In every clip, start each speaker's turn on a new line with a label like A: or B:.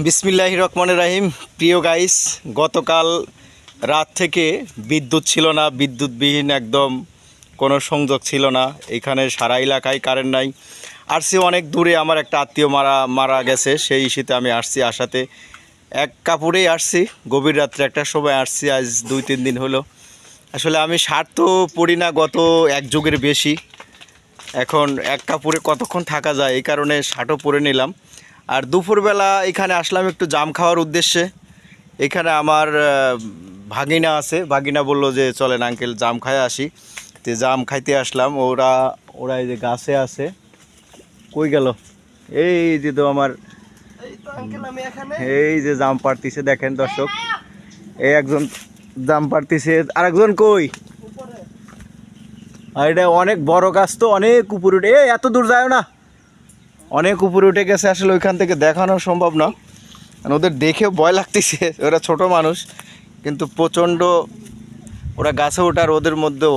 A: বিসমিল্লাহির রহমানির রহিম। প্রিয় গাইস, গতকাল রাত থেকে বিদ্যুৎ ছিল না, বিদ্যুৎবিহীন একদম কোনো সংযোগ ছিল না। এখানে সারা এলাকায় কারেন্ট নাই। আসছি অনেক দূরে, আমার একটা আত্মীয় মারা গেছে, সেই ইস্যুতে আমি আসছি। আসাতে এক কাপড়েই আসছি, গভীর রাত্রে একটার সময় আসছি। আজ 2-3 দিন হলো। আসলে আমি শার্ট তো পরি না গত এক যুগের বেশি। এখন এক কাপড়ে কতক্ষণ থাকা যায়, এই কারণে শার্টও পরে নিলাম। আর দুপুরবেলা এখানে আসলাম একটু জাম খাওয়ার উদ্দেশ্যে। এখানে আমার ভাগিনা আছে, ভাগিনা বললো যে চলেন আঙ্কেল জাম খাই আসি। তো জাম খাইতে আসলাম। ওরা এই যে গাছে আছে। কই গেল? এই যে তো আমার এই যে জাম পাড়তিছে, দেখেন দর্শক, এই একজন জাম পাড়তিছে, আর একজন কই? আর এটা অনেক বড় গাছ, তো অনেক উপরে উঠে, এত দূর যায় না, অনেক উপরে উঠে গেছে। আসলে ওইখান থেকে দেখানো সম্ভব না, ওদের দেখে ভয় লাগতেছে। ওরা ছোট মানুষ, কিন্তু প্রচণ্ড ওরা গাছে ওঠার ওদের মধ্যে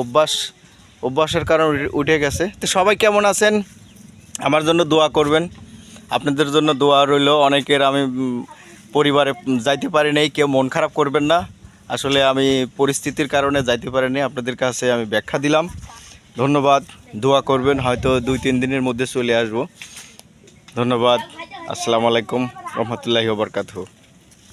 A: অভ্যাসের কারণে উঠে গেছে। তো সবাই কেমন আছেন? আমার জন্য দোয়া করবেন, আপনাদের জন্য দোয়া রইল। অনেকের আমি পরিবারে যাইতে পারি নাই, কেউ মন খারাপ করবেন না। আসলে আমি পরিস্থিতির কারণে যাইতে পারিনি, আপনাদের কাছে আমি ব্যাখ্যা দিলাম। ধন্যবাদ, দোয়া করবেন, হয়তো 2-3 দিনের মধ্যে চলে আসব। ধন্যবাদ। আসসালামু আলাইকুম রহমতুল্লাহি ওয়া বারাকাতুহু।